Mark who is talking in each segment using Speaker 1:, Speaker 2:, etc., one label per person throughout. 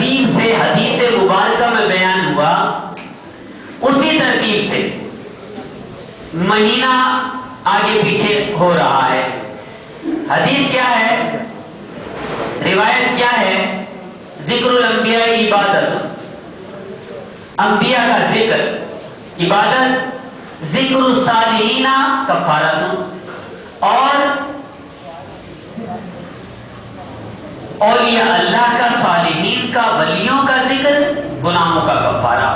Speaker 1: ترتیب سے حدیث مبارکہ میں بیان ہوا اسی ترتیب سے مہینہ آگے پیچھے ہو رہا ہے. حدیث کیا ہے؟ روایت کیا ہے؟ ذکر الانبیاء عبادت، انبیاء کا ذکر عبادت، ذکر الصالحین کفارت، اور اولیاء اللہ کا، صالحین کا، ولیوں کا ذکر، گناہوں کا کفارہ.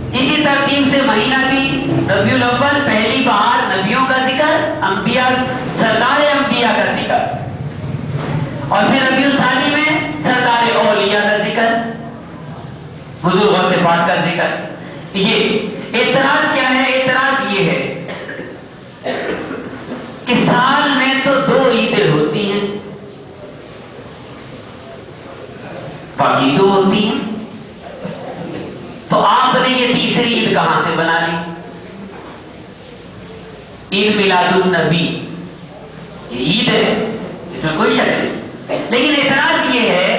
Speaker 1: اسی ترتیب سے مہینہ بھی ربیع الاول پہلی بہار نبیوں کا ذکر، انبیاء سردار انبیاء کا ذکر، اور پھر ربیع الثانی میں سردار اولیاء کا ذکر، بزرگوں سے بات کا ذکر. یہ اعتراض کیا ہے؟ اعتراض یہ ہے کہ سال میں تو 2 عیدیں ہوتی ہیں، باقی 2 ہوتی ہیں، تو آپ نے یہ تیسری عید کہاں سے بنا لی؟ عید میلاد النبی یہ عید ہے، اس میں کوئی شک نہیں، لیکن اعتراض یہ ہے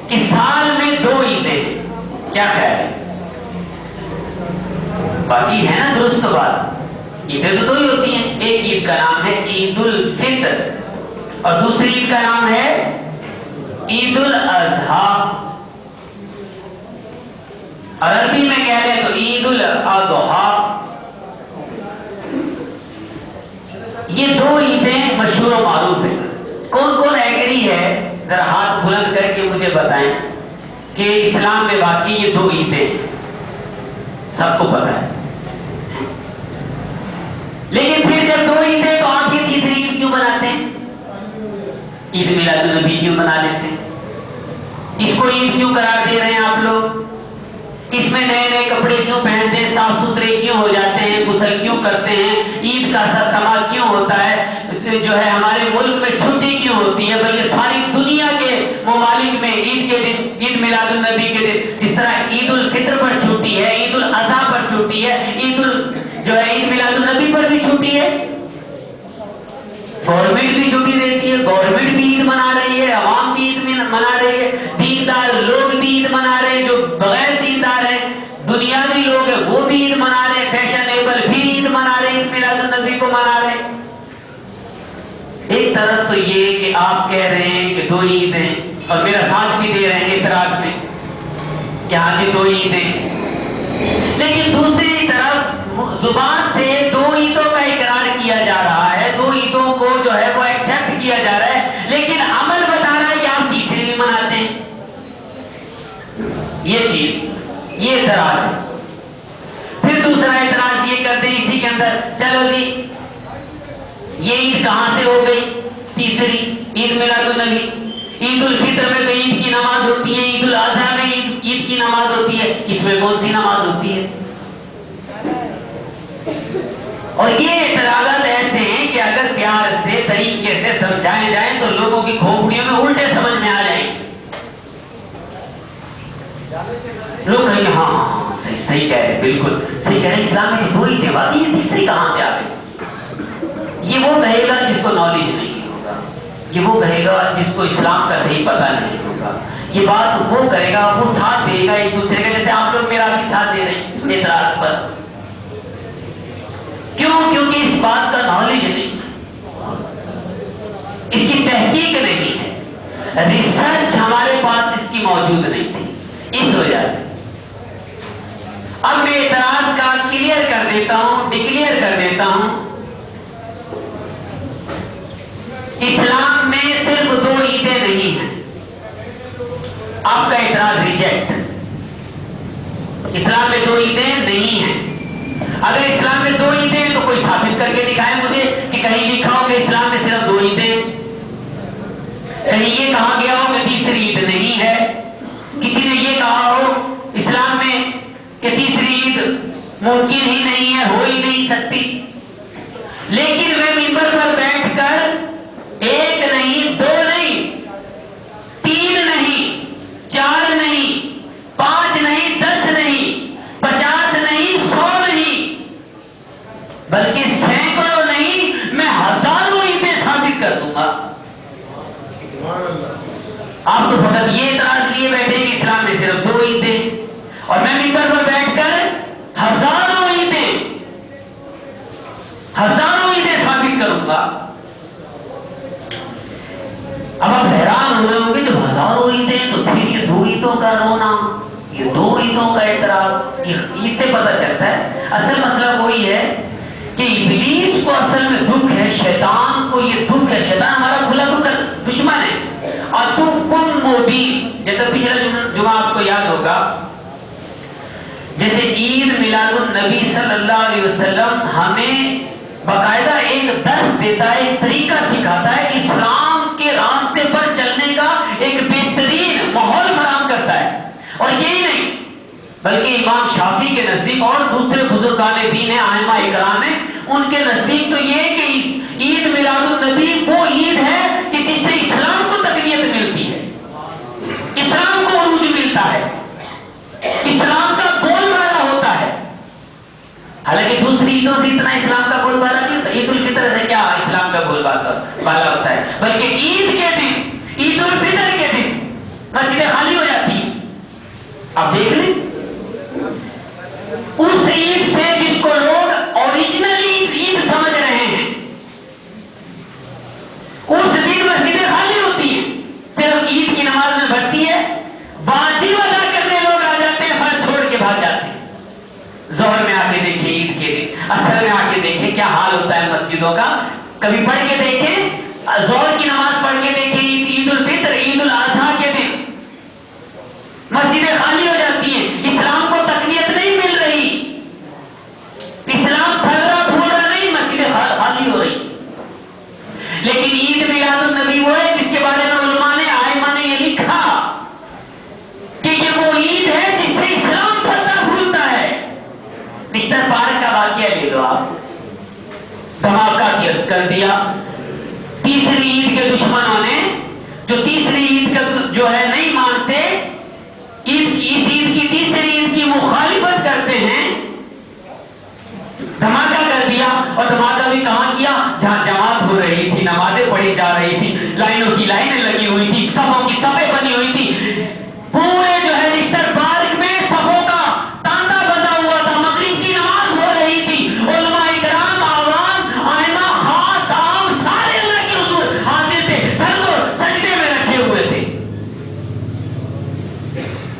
Speaker 1: کہ سال میں 2 عیدیں، کیا خیال ہے؟ باقی ہے نا درست بات، عیدیں تو 2 ہی ہوتی ہیں. ایک عید کا نام ہے عید الفطر اور دوسری عید کا نام ہے عید الاضحیٰ. عربی میں کہہ لیں تو عید الاضحیٰ. یہ 2 عیدیں مشہور و معروف ہیں. کون کون ایگری ہے ذرا ہاتھ بلند کر کے مجھے بتائیں کہ اسلام میں واقعی یہ 2 عیدیں سب کو پتا ہے. لیکن پھر جب 2 عیدیں تو آپ یہ تیسری عید کیوں بناتے ہیں؟ عید میلاد النبی کیوں بنا لیتے ہیں؟ اس کو عید کیوں قرار دے رہے ہیں آپ لوگ؟ اس میں نئے نئے کپڑے کیوں پہنتے ہیں؟ صاف ستھرے کیوں ہو جاتے ہیں؟ غسل کیوں کرتے ہیں؟ عید کا سما کیوں ہوتا ہے؟ جو ہے ہمارے ملک میں چھٹی کیوں ہوتی ہے؟ بلکہ ساری دنیا کے ممالک میں عید کے دن، عید میلاد النبی کے دن، اس طرح عید الفطر پر چھٹی ہے، عید الاضحیٰ پر چھٹی ہے، جو ہے عید میلاد النبی پر بھی چھٹی ہے. گورنمنٹ بھی چھٹی دیتی ہے، گورنمنٹ بھی عید منا رہی ہے، عوام بھی عید منا رہی ہے، دیندار لوگ بھی عید منا رہے ہیں، جو بغیر دیندار ہیں، دنیاوی لوگ ہیں، وہ بھی عید منا رہے ہیں، فیشنیبل بھی عید منا رہے ہیں، عید میلاد النبی کو منا رہے ہیں. ایک طرف تو یہ کہ آپ کہہ رہے ہیں کہ 2 عیدیں، اور میرا ساتھ بھی دے رہے ہیں اعتراض میں کہ ہاں جی 2 عیدیں، لیکن دوسری طرف زبان سے 2 عیدوں کا اقرار کیا جا رہا ہے، 2 عیدوں کو جو ہے وہ ایکسپٹ کیا جا رہا ہے، لیکن عمل بتا رہا ہے کہ آپ تیسری بھی مناتے ہیں. یہ چیز، یہ اعتراض ہے. پھر دوسرا اعتراض یہ کرتے ہیں اسی کے اندر، چلو جی یہ عید کہاں سے ہو گئی تیسری؟ عید میلاد النبی. عید الفطر میں تو عید کی نماز ہوتی ہے، عید الاضحیٰ میں عید کی نماز ہوتی ہے، اس میں کون سی نماز ہوتی ہے؟ اور یہ اعتراضات ایسے ہیں کہ اگر پیار سے طریقے سے سمجھائے جائیں تو لوگوں کی کھوپڑیوں میں الٹے سمجھ میں آ جائیں. لوگ کہیں گے ہاں صحیح کہہ رہے، بالکل صحیح کہہ رہے، اسلام میں 2 عیدیں واقعی ہے، تیسری کہاں سے آ گئی؟ یہ وہ کہے گا جس کو نالج نہیں ہوگا، یہ وہ کہے گا جس کو اسلام کا صحیح پتہ نہیں ہوگا. یہ بات وہ کرے گا، وہ ساتھ دے گا ایک دوسرے کا، جیسے آپ لوگ میرا بھی ساتھ دے رہے ہیں اعتراض پر. کیوں؟ کیونکہ اس بات کا نالج نہیں، اس کی تحقیق نہیں ہے، ریسرچ ہمارے پاس اس کی موجود نہیں تھی، اس وجہ سے. اب میں اعتراض کا کلیئر کر دیتا ہوں، ڈکلیئر کر دیتا ہوں. اسلام میں صرف 2 عیدیں نہیں ہیں. آپ کا اعتراض ریجیکٹ. اسلام میں 2 عیدیں نہیں ہیں. اگر اسلام میں 2 عیدیں ہیں تو کوئی ثابت کر کے دکھائے مجھے کہ کہیں لکھا ہو کہ اسلام میں صرف 2 عیدیں، کہیں یہ کہا گیا ہو کہ تیسری عید نہیں ہے، کسی نے یہ کہا ہو اسلام میں کہ تیسری عید ممکن ہی نہیں ہے، ہو ہی نہیں سکتی. لیکن میں منبر پر بیٹھ کر 1 نہیں، 2 نہیں، 3 نہیں، 4 نہیں، 5 نہیں، 10 نہیں، 50 نہیں، 100 نہیں، بلکہ سینکڑوں نہیں، میں ہزاروں عیدیں ثابت کر دوں گا. آپ تو فقط یہ اعتراض لیے بیٹھے کہ اسلام میں صرف 2 عیدیں، اور میں ممبر پر بیٹھ کر ہزاروں عیدیں ثابت کروں گا۔ اب آپ حیران ہو رہے ہوں گے، جب ہزاروں عیدیں تو پھر یہ 2 عیدوں کا رونا، یہ 2 عیدوں کا اعتراض، یہ عید سے پتہ چلتا ہے اصل مسئلہ وہی ہے کہ ابلیس کو اصل میں دکھ ہے، شیطان کو یہ دکھ ہے، شیطان ہمارا کھلا دشمن ہے۔ اور تو کن مودی، جیسے پچھلا جمعہ آپ کو یاد ہوگا، جیسے عید میلاد النبی صلی اللہ علیہ وسلم ہمیں باقاعدہ ایک درس دیتا ہے، ایک طریقہ سکھاتا ہے، اسلام کے راستے پر چلنے کا ایک بہترین ماحول فراہم کرتا ہے۔ اور یہی نہیں بلکہ امام شافعی کے نزدیک اور دوسرے بزرگان دین ہیں، ائمہ اکرام ہیں، ان کے نزدیک تو یہ ہے کہ عید میلاد النبی وہ عید ہے کہ جس سے اسلام کو تقویت ملتی ہے، اسلام کو عروج ملتا ہے، اسلام کا بول بالا ہوتا ہے۔ حالانکہ دوسری عیدوں سے اتنا اسلام کا بول بالا نہیں ہوتا، عید الفطر سے کیا اسلام کا بول بالا ہوتا ہے، بلکہ عید کے دن، عید الفطر کے دن مسجدیں خالی ہو جاتی ہیں۔ اب دیکھ لیں اس عید سے جس کو لوگ اوریجنلی عید سمجھ رہے ہیں، اس دن مسجدیں خالی ہوتی ہیں، صرف عید کی نماز میں بڑھتی ہے، واجب ادا کرنے لوگ آ جاتے ہیں، فرض چھوڑ کے بھاگ جاتے ہیں۔ ظہر میں آ کے دیکھیں، عید کے دن عصر میں آ کے دیکھیں کیا حال ہوتا ہے مسجدوں کا، کبھی پڑھ کے دیکھیں، ظہر کی نماز پڑھ کے دیکھیں، عید الفطر، عید الاضحیٰ کے دن مسجدیں خالی ہو جاتی ہیں، اسلام کو تقویت نہیں مل رہی، اسلام پھل رہا پھول رہا نہیں، مسجدیں خالی ہو رہی۔ لیکن عید میلاد النبی وہ ہے جس کے بارے میں علماء نے، ائمہ نے یہ لکھا کہ یہ وہ عید ہے جس سے اسلام پھلتا پھولتا ہے۔ مسٹر پارک کا واقعہ لے لو آپ، دھماکہ کر دیا، تیسری عید کے دشمنوں نے، جو تیسری عید کا جو ہے نہیں مانتے، اس عید کی تیسری عید کی مخالفت کرتے ہیں، دھماکہ کر دیا۔ اور دھماکہ بھی کہاں کیا؟ جہاں جماعت ہو رہی تھی، نمازیں پڑھی جا رہی تھی، لائنوں کی لائنیں لگی ہوئی تھی، صفوں کی صفیں بنی ہوئی تھی، پورے جو ہے رشتر پارک میں صفوں کا تانتا بنا ہوا تھا، مغرب کی نماز ہو رہی تھی، علماء اکرام، عوام، ائمہ، خاص عام سارے اللہ کے حضور حاضر تھے، سر کو سجدے میں رکھے ہوئے تھے۔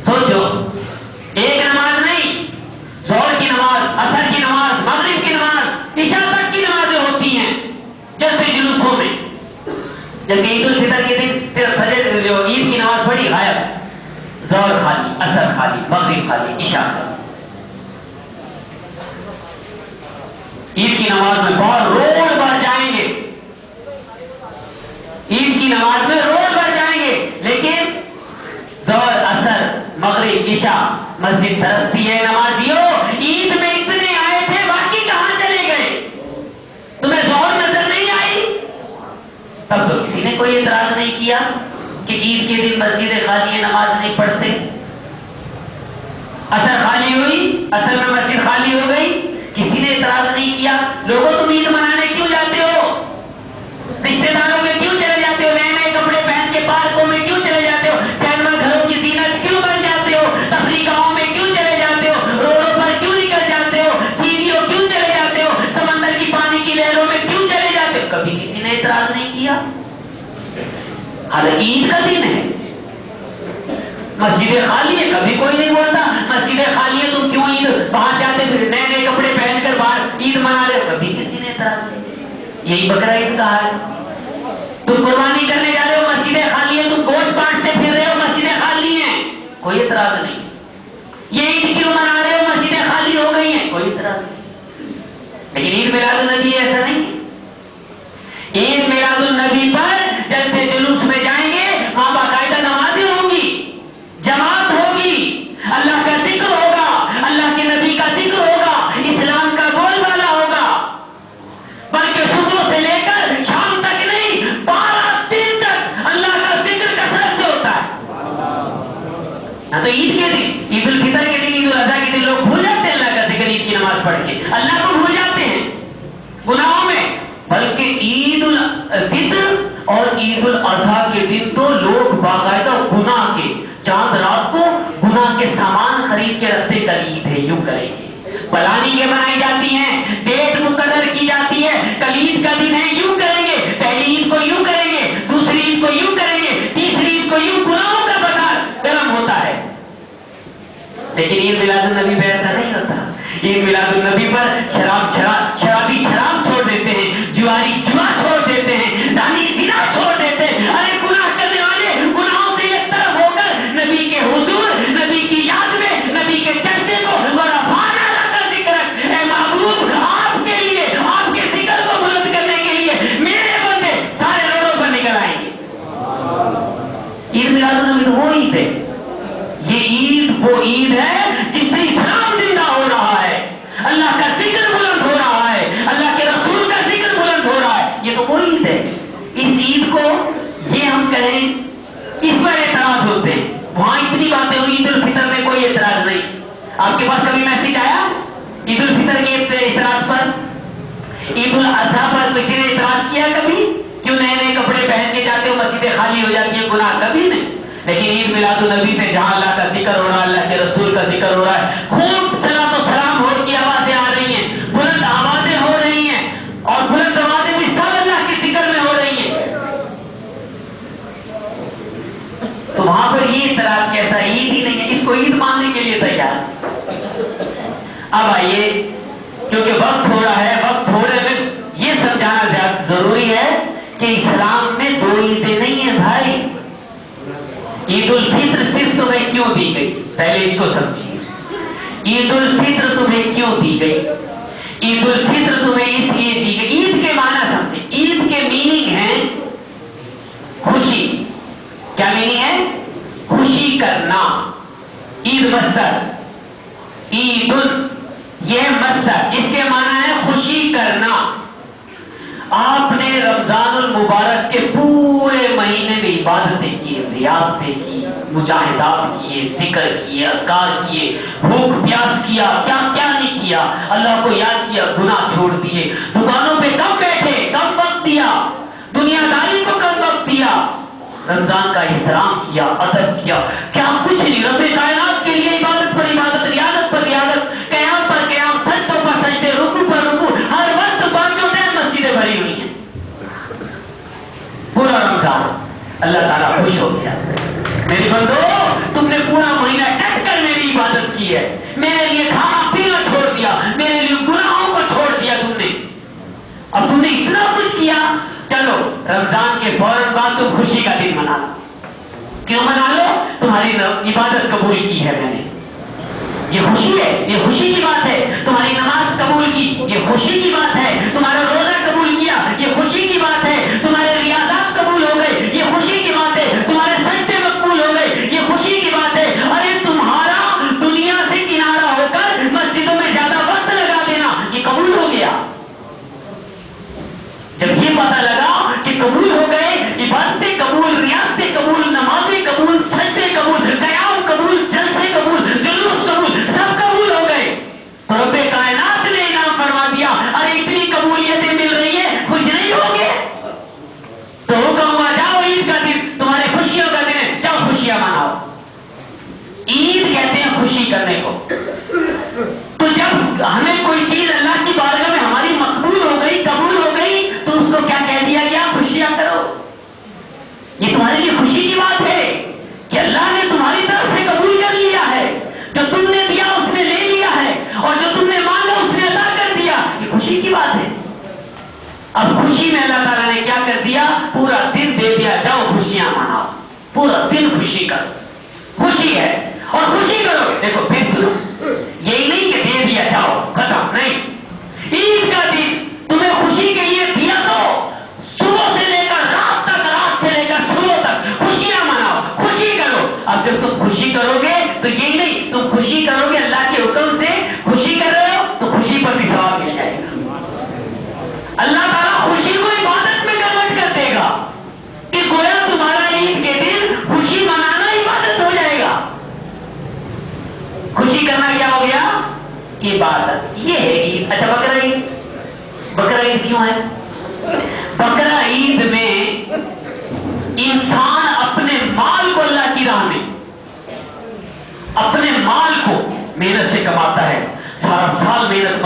Speaker 1: سوچو، ایک نماز نہیں، ظہر کی نماز، عصر کی نماز، مغرب کی نماز، عشاء تک کی نمازیں ہوتی ہیں جلسے جلوسوں میں، جبکہ عید الفطر کے دن صرف فجر جو عید کی نماز پڑھی غائب، ظہر خالی، عصر خالی، مغرب خالی، عشاء خالی۔ عید کی نماز میں بہت روڈ بھر جائیں گے، عید کی نماز میں روڈ بھر جائیں گے، لیکن ظہر، عصر، مغرب، عشاء مسجد ترستی ہے نمازیوں، عید میں اتنے آئے تھے، باقی کہاں چلے گئے؟ تمہیں ظہر نظر نہیں آئی؟ تب تو کسی نے کوئی اعتراض نہیں کیا کہ عید کے دن مسجدیں خالی ہیں، نماز نہیں پڑھتے۔ عصر خالی ہوئی، عصر میں مسجد خالی ہو گئی، کسی نے اعتراض نہیں کیا۔ لوگوں تم عید منانے کیوں جاتے ہو؟ رشتے داروں میں کیوں چلے جاتے ہو؟ نئے نئے کپڑے پہن کے پارکوں میں کیوں چلے جاتے ہو؟ سینما گھروں کی زینت کیوں بن جاتے ہو؟ تفریح گاہوں میں کیوں چلے جاتے ہو؟ روڈوں پر کیوں نکل جاتے ہو؟ سیڑھیوں کیوں چلے جاتے ہو؟ سمندر کی پانی کی لہروں میں کیوں چلے جاتے ہو؟ کبھی کسی نے اعتراض نہیں کیا، حالانکہ عید کا دن ہے، مسجدیں خالی ہے، کبھی کوئی نہیں بولتا مسجدیں خالی ہے تم کیوں عید باہر جاتے پھر نئے نئے کپڑے پہن کر باہر عید منا رہے ہو، کبھی کسی نے اعتراض نہیں کیا۔ یہی بقرہ عید کا حال، تم قربانی کرنے جا رہے ہو، مسجدیں خالی ہیں، تم گوشت بانٹتے پھر رہے ہو، مسجدیں خالی ہیں، کوئی اعتراض نہیں۔ یہ عید کیوں منا رہے ہو، مسجدیں خالی ہو گئی ہیں، کوئی اعتراض نہیں۔ لیکن عید میلاد النبی ایسا نہیں، عید میلاد النبی پر جلسے جلوس میں جائیں گے، وہاں باقاعدہ نمازیں ہوں گی، جماعت ہوگی، اللہ کا ذکر ہوگا، اللہ کے نبی کا ذکر ہوگا، اسلام کا بول بالا ہوگا، بلکہ صبح سے لے کر شام تک نہیں، 12 دن تک اللہ کا ذکر کثرت سے ہوتا ہے۔ تو عید کے دن، عید الفطر کے دن، عید الاضحیٰ کے دن لوگ بھول جاتے ہیں اللہ کا ذکر، عید کی نماز پڑھ کے اللہ کو بھول جاتے ہیں گناہوں میں، بلکہ عید الفطر اور عید الاضحیٰ کے دن تو لوگ باقاعدہ کے رستے کل عید ہے، یوں کریں گے. پلاننگیں بنائی جاتی ہیں، ڈیٹ مقرر کی جاتی ہے، کل عید کا دن ہے، یوں کریں گے، پہلی عید کو یوں کریں گے، دوسری عید کو یوں کریں گے، تیسری عید کو یوں. گناہوں کا بازار گرم ہوتا ہے. لیکن عید میلاد النبی پہ ایسا نہیں ہوتا. عید میلاد النبی پر شرابی شراب چھوڑ دیتے ہیں، جواری جوا چھوڑ دیتے ہیں، زانی زنا چھوڑ دیتے ہیں. ارے گناہ کرنے والے گناہوں سے ایک طرف ہو کر نبی کے حضور، نبی کی یاد میں، نبی کے چرچے کو بڑا بھانا لا کر ذکر. اے محبوب، آپ کے لیے، آپ کے ذکر کو بلند کرنے کے لیے میرے بندے سارے روڈوں پر نکل آئیں گے. عید میلاد النبی تو وہ عید ہے. یہ عید وہ عید ہے جس سے اسلام زندہ ہو رہا ہے، اللہ کا ذکر بلند ہو رہا ہے، اللہ کے رسول کا ذکر بلند ہو رہا ہے. یہ تو وہ عید ہے. اس عید کو یہ ہم کہیں اس پر اعتراض ہوتے ہیں. وہاں اتنی باتیں ہوئی، عید الفطر میں کوئی اعتراض نہیں. آپ کے پاس کبھی میسج آیا عید الفطر کے اعتراض پر؟ عید الاضحیٰ پر کسی نے اعتراض کیا کبھی؟ کیوں نئے نئے کپڑے پہن کے جاتے ہو، مسجدیں خالی ہو جاتی ہیں، گناہ کبھی نہیں. لیکن عید میلاد النبی پہ جہاں اللہ کا ذکر ہو رہا ہے، اللہ کے رسول کا ذکر ہو رہا ہے، خوب صلاۃ و سلام ہو کی آوازیں آ رہی ہیں، بلند آوازیں ہو رہی ہیں، اور بلند آوازیں بھی سب اللہ کے ذکر میں ہو رہی ہیں. تو وہاں پر یہ اعتراض کیسا؟ عید ہی نہیں ہے، اس کو عید ماننے کے لیے تیار. اب آئیے، کیونکہ وقت ہو رہا ہے، وقت تھوڑے میں یہ سمجھانا زیادہ ضروری ہے کہ اسلام میں دو عیدیں نہیں ہیں بھائی. عید الفطر صرف تمہیں کیوں دی گئی؟ پہلے اس کو سمجھیے. عید الفطر تمہیں کیوں دی گئی؟ عید الفطر تمہیں اس لیے دی گئی. عید کے معنی سمجھیں. عید کے میننگ ہے خوشی. کیا میننگ ہے؟ خوشی کرنا. عید مصدر، عید یہ مصدر، اس کے معنی ہے خوشی کرنا. آپ نے رمضان المبارک کے پورے مہینے میں عبادتیں کی، ریاضتیں کی، مجاہدات کیے، ذکر کیے، اذکار کیے، بھوک پیاس کیا، کیا کیا نہیں کیا، اللہ کو یاد کیا، گناہ چھوڑ دیے، دکانوں پہ کم بیٹھے، کم وقت دیا، دنیا داری کو کم وقت دیا، رمضان کا احترام کیا، ادب کیا. کیا کچھ نہیں، رب کائنات کے لیے عبادت پر عبادت، ریاضت پر ریاضت، قیام پر قیام، سجدوں پر سجدے، رکوع پر رکوع، ہر وقت پانچوں ٹائم مسجدیں بھری ہوئی ہیں. پورا رمضان اللہ تعالیٰ خوش ہو گیا. میری بندو، تم نے پورا مہینہ ڈٹ کر میری عبادت کی ہے، میرے لیے کھانا پینا چھوڑ دیا، میرے لیے گناہوں کو چھوڑ دیا تم نے. اب تم نے اتنا کچھ کیا، چلو رمضان کے فوراً بعد تم خوشی کا دن منا لو. کیوں منا لو؟ تمہاری عبادت قبول کی ہے میں نے، یہ خوشی ہے، یہ خوشی کی بات ہے. تمہاری نماز قبول کی، یہ خوشی کی بات ہے. تمہارا روزہ قبول کیا، یہ خوشی کی بات ہے. تمہارے ریاضات قبول ہو گئے، یہ خوشی کی بات ہے. تمہارے سجدے مقبول ہو گئے، یہ خوشی کی بات ہے. ارے تمہارا دنیا سے کنارہ ہو کر مسجدوں میں زیادہ وقت لگا دینا، یہ قبول ہو گیا. جب یہ پتہ لگا کہ قبول ہو گئے، عبادتیں قبول، ریاضتیں قبول، نمازیں قبول، سجدے قبول، قیام قبول، جلسے قبول، جلوس قبول، سب قبول ہو گئے، تو رب کائنات نے انعام فرما دیا. ارے اتنی قبولیتیں مل رہی ہیں، خوش نہیں ہوگے؟ تو حکم ہوا، جاؤ عید کا دن تمہارے خوشیوں کا دن ہے، جاؤ خوشیاں مناؤ. عید کہتے ہیں خوشی کرنے کو. تو جب ہمیں کوئی چیز اللہ کی بارگاہ میں ہماری مقبول ہو گئی، قبول ہو گئی، تو اس کو کیا کہہ دیا گیا؟ خوشیاں کرو. یہ تمہارے لیے خوشی کی بات ہے کہ اللہ نے تمہاری طرف سے قبول کر لیا ہے، جو تم نے دیا اس نے لے لیا ہے، اور جو تم نے مانگا اس نے عطا کر دیا. یہ خوشی کی بات ہے. اب خوشی میں اللہ تعالیٰ نے کیا کر دیا؟ پورا دن دے دیا، جاؤ خوشیاں مناؤ، پورا دن خوشی کرو. خوشی ہے اور خوشی کرو. دیکھو پھر سنو، یہی نہیں کہ دے دیا جاؤ ختم نہیں. عید کا دن تمہیں خوشی کے لیے دیا تو صبح سے لے کر رات تک، رات سے لے کر صبح تک خوشیاں مناؤ، خوشی کرو. اب جب تم خوشی کرو گے تو یہی نہیں، تم خوشی کرو گے اللہ کے حکم سے، خوشی کر رہے ہو تو خوشی پر بھی ثواب مل جائے گا. اللہ تعالیٰ خوشی کو عبادت میں کنورٹ کر دے گا کہ گویا تمہارا عید کے دن خوشی منانا عبادت ہو جائے گا. خوشی کرنا کیا ہو گیا؟ عبادت. یہ ہے عید. اچھا بقرہ عید، بقرہ عید کیوں ہے؟ بقرہ عید میں انسان اپنے مال کو اللہ کی راہ میں، اپنے مال کو،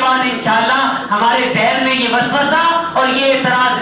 Speaker 1: بعد انشاءاللہ ہمارے ذہن میں یہ وسوسہ اور یہ اعتراض